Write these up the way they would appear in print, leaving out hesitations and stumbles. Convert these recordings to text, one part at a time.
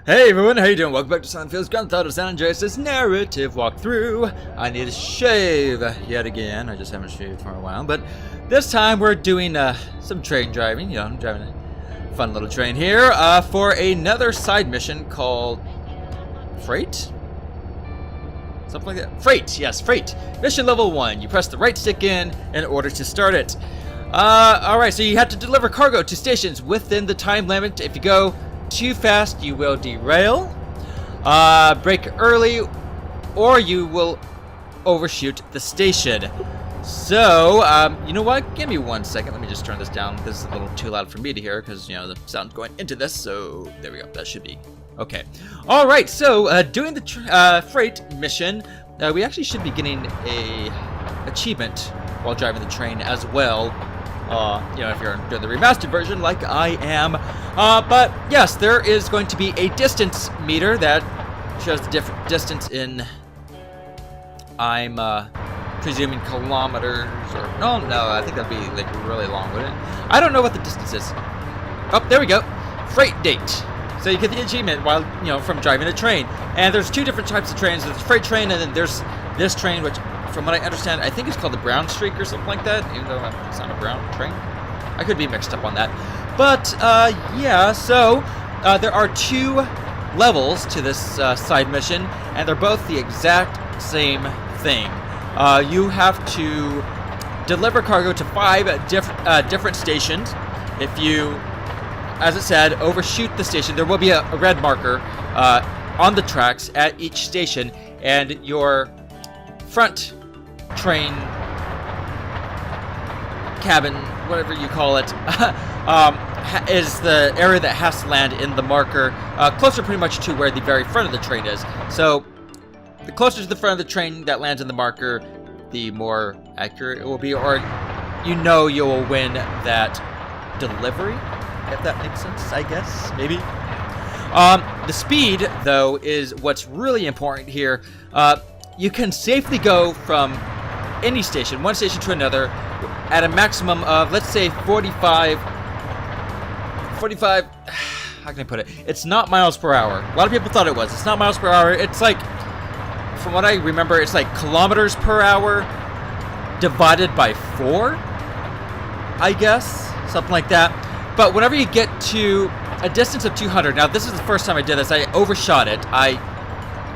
Hey everyone, how you doing? Welcome back to San Andreas Grand Theft Auto San Andreas' narrative walkthrough. I need to shave yet again. I just haven't shaved for a while, but this time we're doing some train driving. You know, I'm driving a fun little train here for another side mission called Freight? Something like that. Freight, yes, Freight. Mission level 1. You press the right stick in order to start it. Alright, so you have to deliver cargo to stations within the time limit. If you go too fast, you will derail, brake early, or you will overshoot the station. So, you know what? Give me 1 second. Let me just turn this down. This is a little too loud for me to hear because, you know, the sound's going into this. So, there we go. That should be okay. All right. So, doing the freight mission, we actually should be getting a achievement while driving the train as well. You know, if you're doing the remastered version like I am. But yes, there is going to be a distance meter that shows the different distance in, I'm presuming kilometers or, no, I think that'd be like really long, wouldn't it? I don't know what the distance is. Oh, there we go. Freight date. So you get the achievement while, you know, from driving a train. And there's two different types of trains. There's the freight train and then there's this train, which from what I understand, I think it's called the Brown Streak or something like that, even though it's not a brown train. I could be mixed up on that. But, yeah, so there are two levels to this side mission, and they're both the exact same thing. You have to deliver cargo to 5 different stations. If you, as it said, overshoot the station, there will be a red marker on the tracks at each station, and your front train cabin, whatever you call it, is the area that has to land in the marker, closer pretty much to where the very front of the train is. So the closer to the front of the train that lands in the marker, the more accurate it will be, or you know you will win that delivery, if that makes sense, I guess, maybe. The speed, though, is what's really important here. You can safely go from any station, one station to another, at a maximum of, let's say, 45, how can I put it? It's not miles per hour. A lot of people thought it was. It's not miles per hour. It's like, from what I remember, it's like kilometers per hour divided by 4, I guess, something like that. But whenever you get to a distance of 200, now this is the first time I did this, I overshot it. I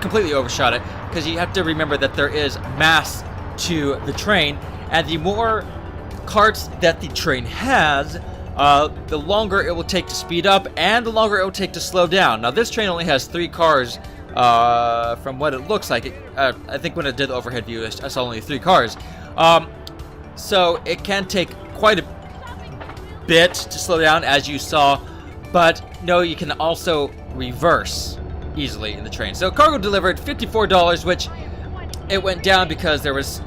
completely overshot it, because you have to remember that there is mass to the train, and the more carts that the train has, the longer it will take to speed up, and the longer it will take to slow down. Now this train only has 3 cars, from what it looks like. I think when I did the overhead view, I saw only 3 cars. So it can take quite a bit to slow down, as you saw, but no, you can also reverse easily in the train. So cargo delivered $54, which it went down because there was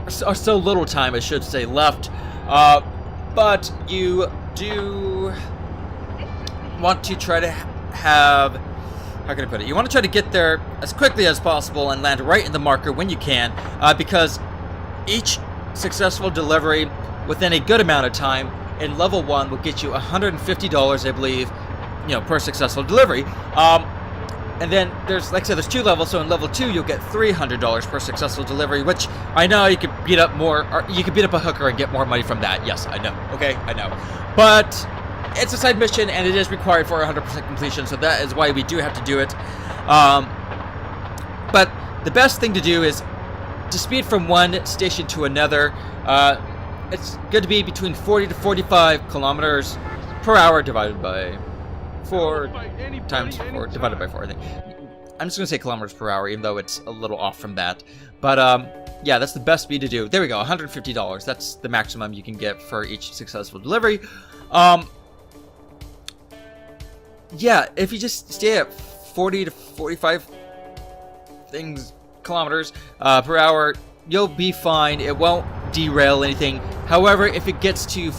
so little time, I should say, left. But you do want to try to have, how can I put it? You want to try to get there as quickly as possible and land right in the marker when you can, because each successful delivery within a good amount of time in level 1 will get you $150, I believe, you know, per successful delivery. And then there's, like I said, there's 2 levels. So in level 2, you'll get $300 per successful delivery, which I know you could beat up more, or you could beat up a hooker and get more money from that. Yes, I know. Okay, I know. But it's a side mission, and it is required for 100% completion, so that is why we do have to do it. But the best thing to do is to speed from one station to another. It's good to be between 40 to 45 kilometers per hour divided by 4 times 4 divided by 4, I think. I'm just going to say kilometers per hour, even though it's a little off from that. But, yeah, that's the best speed to do. There we go, $150. That's the maximum you can get for each successful delivery. Yeah, if you just stay at 40 to 45 kilometers per hour, you'll be fine. It won't derail anything. However, if it gets to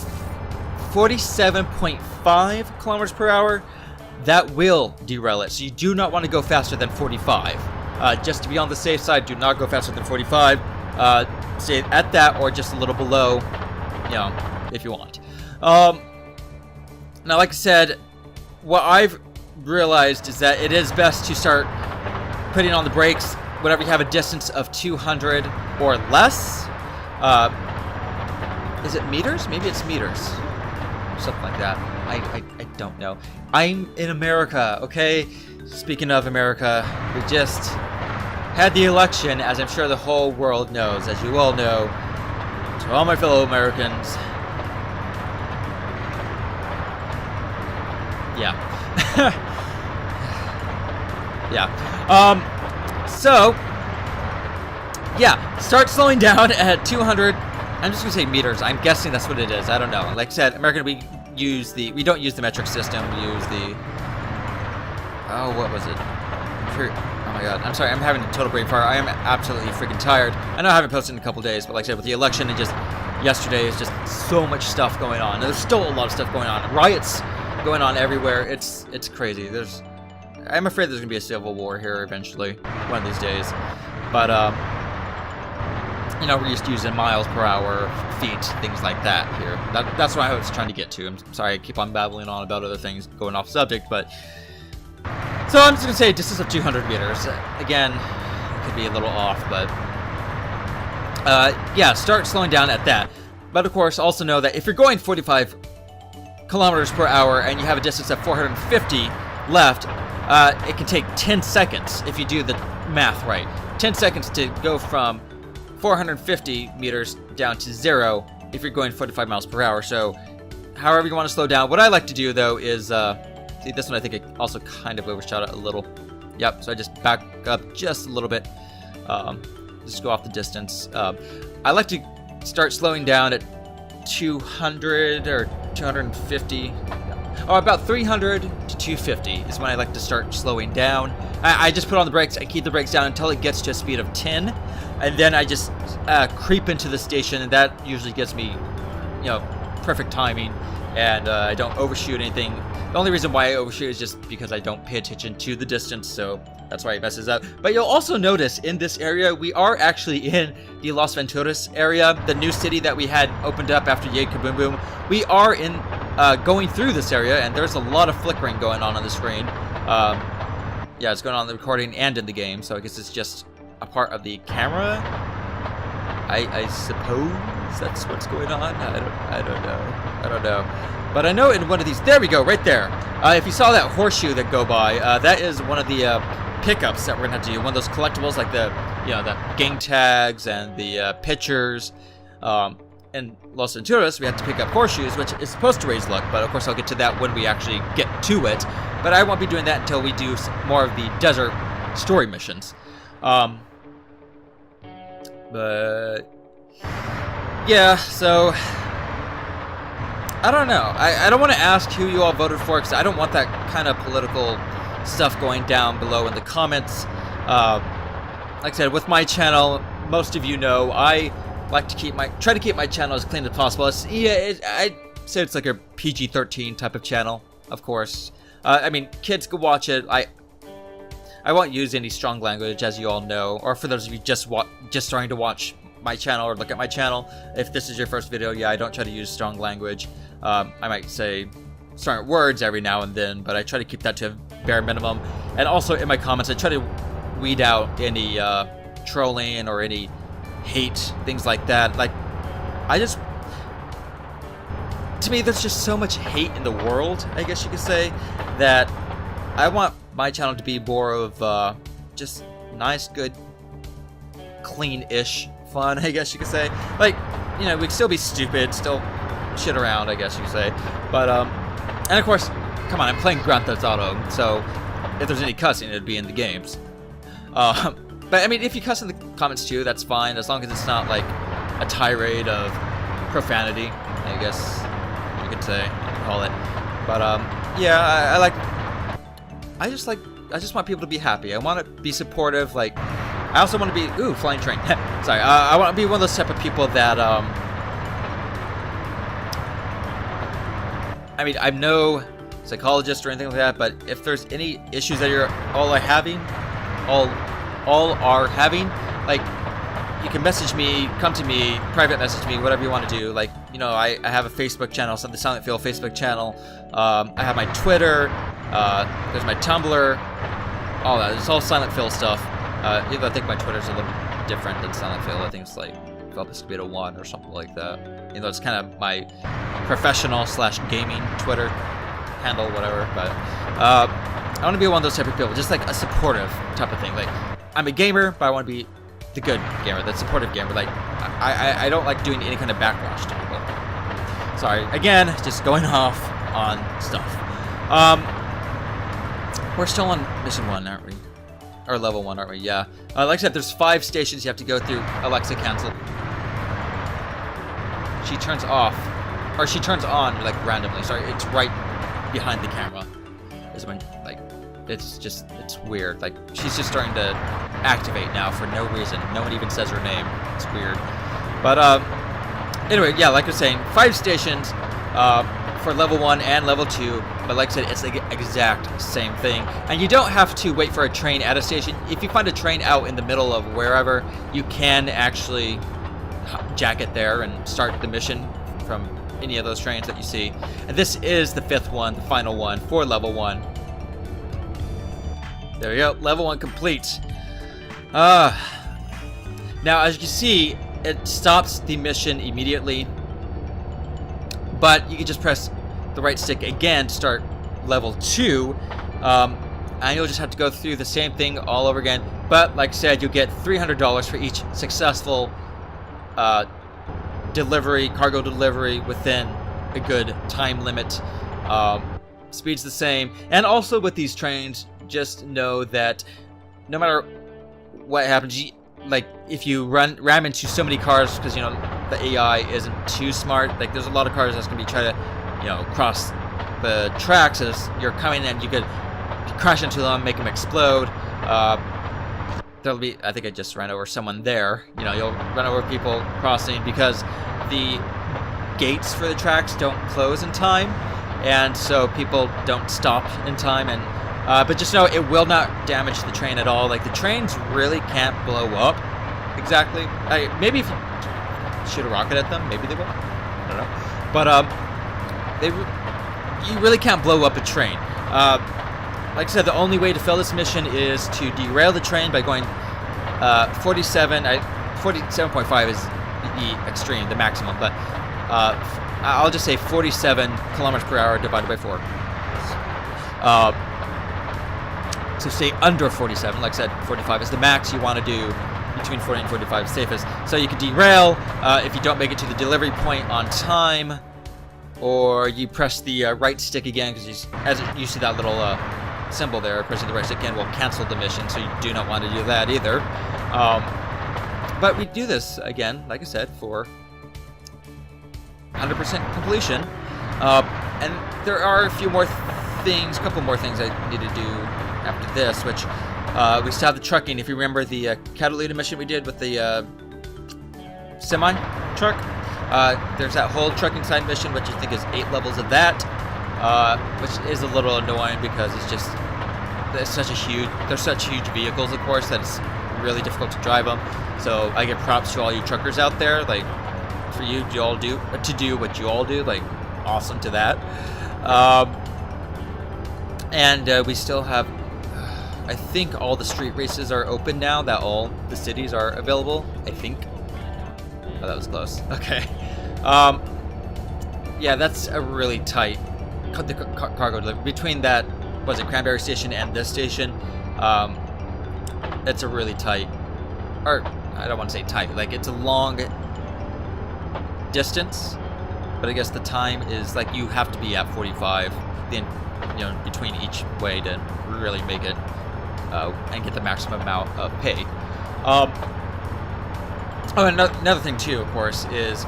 47.5 kilometers per hour, that will derail it. So you do not want to go faster than 45. Just to be on the safe side, do not go faster than 45. Stay at that or just a little below, you know, if you want. Now, like I said, what I've realized is that it is best to start putting on the brakes whenever you have a distance of 200 or less. Is it meters? Maybe it's meters. Something like that. I don't know. I'm in America, okay? Speaking of America, we just had the election, as I'm sure the whole world knows, as you all know. To all my fellow Americans. Yeah. Yeah. So, yeah, start slowing down at 200. I'm just gonna say meters. I'm guessing that's what it is. I don't know. Like I said, American, we don't use the metric system. We use the, oh, what was it? Oh my god. I'm sorry. I'm having a total brain fire. I am absolutely freaking tired. I know I haven't posted in a couple days, but like I said, with the election and just yesterday is just so much stuff going on. And there's still a lot of stuff going on. Riots going on everywhere. It's crazy. I'm afraid there's gonna be a civil war here eventually, one of these days. But you know, we're used to using miles per hour, feet, things like that here. That's what I was trying to get to. I'm sorry I keep on babbling on about other things, going off subject, but so I'm just gonna say distance of 200 meters. Again, it could be a little off, but yeah, start slowing down at that. But of course, also know that if you're going 45 kilometers per hour and you have a distance of 450 left, it can take 10 seconds if you do the math right. 10 seconds to go from 450 meters down to 0 if you're going 45 miles per hour. So however you want to slow down. What I like to do though is see, this one I think I also kind of overshot it a little. Yep, so I just back up just a little bit, just go off the distance. I like to start slowing down at 200 or 250, or about 300 to 250 is when I like to start slowing down. I just put on the brakes. I keep the brakes down until it gets to a speed of 10, and then I just creep into the station, and that usually gives me, you know, perfect timing, and I don't overshoot anything. The only reason why I overshoot is just because I don't pay attention to the distance, so that's why it messes up. But you'll also notice in this area, we are actually in the Las Venturas area, the new city that we had opened up after Yay Kaboom Boom. We are in going through this area, and there's a lot of flickering going on the screen. Yeah, it's going on in the recording and in the game, so I guess it's just a part of the camera. I suppose that's what's going on. I don't know. But I know in one of these, there we go, right there. If you saw that horseshoe that go by, that is one of the pickups that we're gonna have to do. One of those collectibles, like the, you know, the gang tags and the pictures. In Los Venturas, we have to pick up horseshoes, which is supposed to raise luck, but of course I'll get to that when we actually get to it. But I won't be doing that until we do more of the desert story missions. But yeah, so I don't know. I don't want to ask who you all voted for, because I don't want that kind of political stuff going down below in the comments. Like I said, with my channel, most of you know, I like to try to keep my channel as clean as possible. I'd say it's like a PG-13 type of channel, of course. I mean, kids can watch it. I won't use any strong language, as you all know, or for those of you just starting to watch my channel or look at my channel. If this is your first video, yeah, I don't try to use strong language. I might say strong words every now and then, but I try to keep that to a bare minimum. And also in my comments, I try to weed out any trolling or any hate, things like that. Like, to me, there's just so much hate in the world, I guess you could say, that I want my channel to be more of just nice, good, clean-ish fun, I guess you could say. Like, you know, we can still be stupid, still shit around, I guess you could say. But, and of course, come on, I'm playing Grand Theft Auto, so if there's any cussing, it'd be in the games. But, I mean, if you cuss in the comments too, that's fine, as long as it's not, like, a tirade of profanity, I guess you could say, call it. But, yeah, I just want people to be happy. I want to be supportive, like, I also want to be, ooh, flying train. Sorry, I want to be one of those type of people that, I mean, I'm no psychologist or anything like that, but if there's any issues that you're all are having, like, you can message me, come to me, private message me, whatever you want to do. Like, you know, I have a Facebook channel, so the Silent Field Facebook channel. I have my Twitter. There's my Tumblr, all that. It's all Silent Phil stuff. Even though I think my Twitter's a little different than Silent Phil. I think it's like Philbus Beta 1 or something like that. You know, it's kind of my professional / gaming Twitter handle, whatever. But I want to be one of those type of people, just like a supportive type of thing. Like, I'm a gamer, but I want to be the good gamer, the supportive gamer. Like, I don't like doing any kind of backlash to people. Sorry, again, just going off on stuff. We're still on mission 1, aren't we? Or level 1, aren't we? Yeah. Like I said, there's 5 stations you have to go through. Alexa, cancel. She turns off, or she turns on like randomly. Sorry, it's right behind the camera. Is when like it's weird. Like she's just starting to activate now for no reason. No one even says her name. It's weird. But anyway, yeah, like I was saying, 5 stations for level 1 and level 2. But like I said, it's the exact same thing. And you don't have to wait for a train at a station. If you find a train out in the middle of wherever, you can actually jack it there and start the mission from any of those trains that you see. And this is the 5th one, the final one for level 1. There we go, level 1 complete. Now, as you can see, it stops the mission immediately, but you can just press the right stick again to start level 2, and you'll just have to go through the same thing all over again. But like I said, you'll get $300 for each successful cargo delivery within a good time limit. Speed's the same, and also with these trains, just know that no matter what happens, like if you ram into so many cars, because you know the AI isn't too smart. Like there's a lot of cars that's gonna be trying to, you know, cross the tracks as you're coming, and you could crash into them, make them explode. There'll be, I think I just ran over someone there. You know, you'll run over people crossing because the gates for the tracks don't close in time, and so people don't stop in time. And but just know it will not damage the train at all. Like the trains really can't blow up. Exactly. Maybe if you shoot a rocket at them, maybe they will. I don't know. But you really can't blow up a train. Like I said, the only way to fail this mission is to derail the train by going 47.5 is the extreme, the maximum, but I'll just say 47 kilometers per hour divided by 4. So stay under 47. Like I said, 45 is the max. You want to do between 40 and 45 is safest. So you can derail if you don't make it to the delivery point on time, or you press the right stick again, because as you see that little symbol there, pressing the right stick again will cancel the mission, so you do not want to do that either. But we do this again, like I said, for 100% completion. And there are a few more things, a couple more things I need to do after this, which we still have the trucking. If you remember the Catalina mission we did with the semi truck, there's that whole trucking side mission, which I think is 8 levels of that. Which is a little annoying because there's such huge vehicles, of course, that it's really difficult to drive them. So I give props to all you truckers out there. Like, for you all do what you all do. Like, awesome to that. And we still have, I think all the street races are open now. That all the cities are available. I think. Oh, that was close. Okay. Yeah, that's a really tight. The cargo delivery between that, was it Cranberry Station and this station? It's a really tight, or I don't want to say tight, like it's a long distance, but I guess the time is like you have to be at 45 then, you know, between each way to really make it and get the maximum amount of pay. Oh, and another thing too, of course, is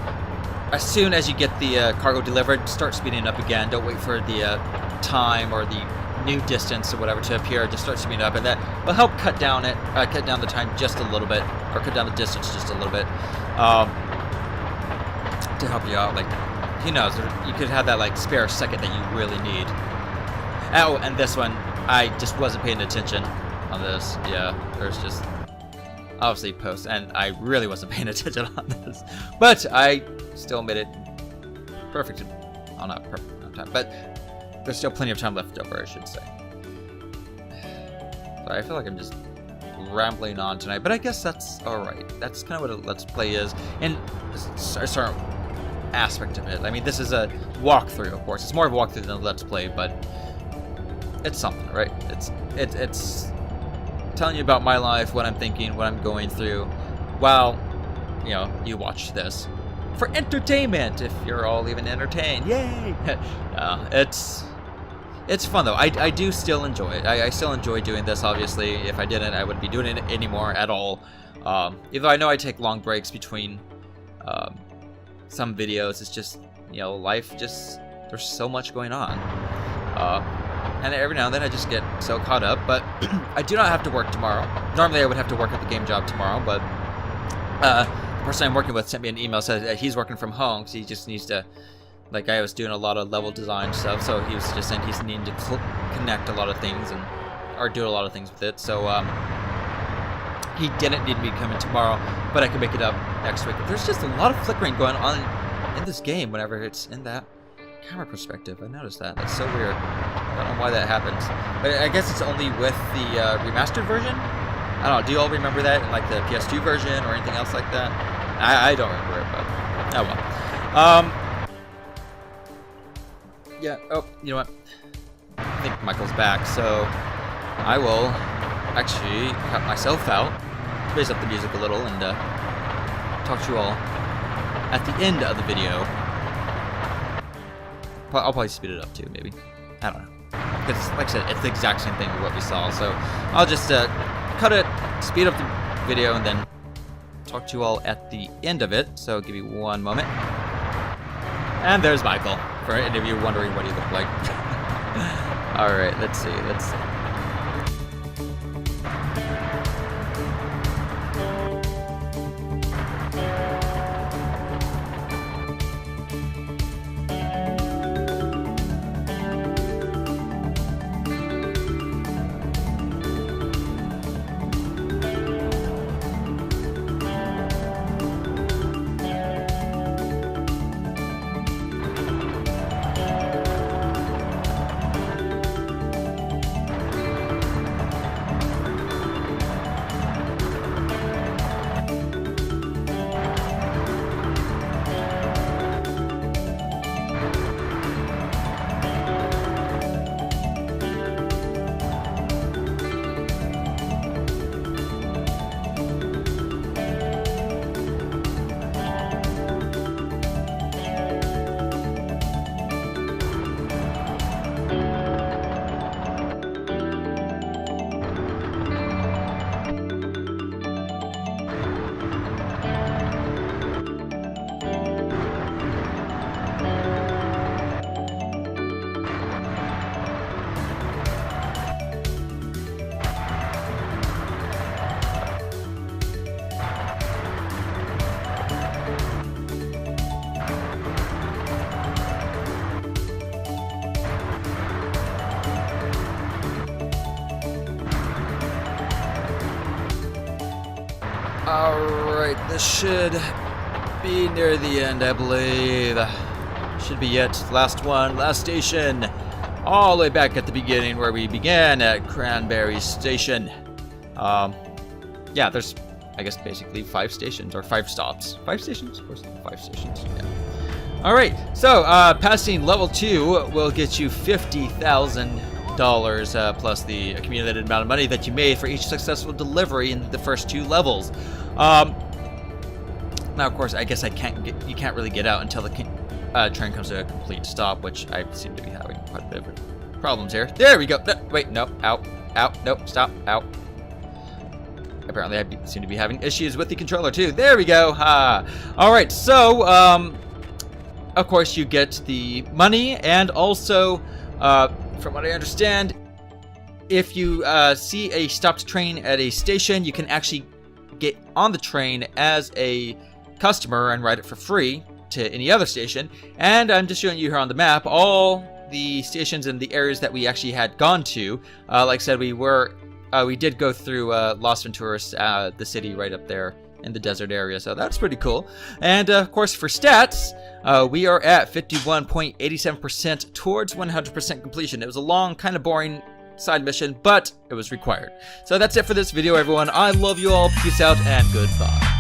as soon as you get the cargo delivered, start speeding up again. Don't wait for the time or the new distance or whatever to appear. Just start speeding up, and that will help cut down the time just a little bit, or cut down the distance just a little bit, to help you out. Like, who knows? You could have that like spare second that you really need. Oh, and this one, I just wasn't paying attention on this. Yeah, there's just obviously posts, and I really wasn't paying attention on this, but I still made it perfect. Oh, not perfect on time, but there's still plenty of time left over, I should say. But I feel like I'm just rambling on tonight, but I guess that's alright. That's kind of what a Let's Play is, and a certain aspect of it. I mean, this is a walkthrough, of course. It's more of a walkthrough than a Let's Play, but it's something, right? It's telling you about my life, what I'm thinking, what I'm going through, while, you know, you watch this. For entertainment, if you're all even entertained. Yay! It's fun, though. I do still enjoy it. I still enjoy doing this, obviously. If I didn't, I wouldn't be doing it anymore at all. Even though I know I take long breaks between some videos, it's just, you know, life just, there's so much going on. And every now and then I just get so caught up, but I do not have to work tomorrow. Normally I would have to work at the game job tomorrow, but the person I'm working with sent me an email, said that he's working from home because he just needs to, like, I was doing a lot of level design stuff, so he was just saying he's needing to connect a lot of things and or do a lot of things with it. So he didn't need me coming tomorrow, but I can make it up next week. There's just a lot of flickering going on in this game whenever it's in that camera perspective. I noticed that. That's so weird. I don't know why that happens. But I guess it's only with the remastered version? I don't know. Do you all remember that in like the PS2 version or anything else like that? I don't remember it, but oh well. Yeah. Oh, you know what? I think Michael's back, so I will actually cut myself out, raise up the music a little, and talk to you all at the end of the video. I'll probably speed it up too, maybe. I don't know. Because, like I said, it's the exact same thing with what we saw, so I'll just cut it, speed up the video, and then talk to you all at the end of it. So give me one moment. And there's Michael, for any of you wondering what he looked like. Alright, let's see. Alright, this should be near the end, I believe. Should be it. Last one, last station. All the way back at the beginning where we began at Cranberry Station. Yeah, there's, I guess, basically 5 stations, or 5 stops. 5 stations? Of course, 5 stations, yeah. Alright, so, passing level 2 will get you $50,000 plus the accumulated amount of money that you made for each successful delivery in the first 2 levels. Now, of course, I guess you can't really get out until the train comes to a complete stop, which I seem to be having quite a bit of problems here. There we go. No, wait, no, out, nope, stop, out. Apparently, I seem to be having issues with the controller too. There we go. All right, so of course, you get the money, and also, from what I understand, if you see a stopped train at a station, you can actually get on the train as a customer and ride it for free to any other station. And I'm just showing you here on the map all the stations and the areas that we actually had gone to. Like I said, we did go through Las Venturas, the city right up there in the desert area, so that's pretty cool. And of course, for stats, we are at 51.87% towards 100% completion. It was a long, kind of boring side mission, but it was required. So that's it for this video, everyone. I love you all. Peace out and goodbye.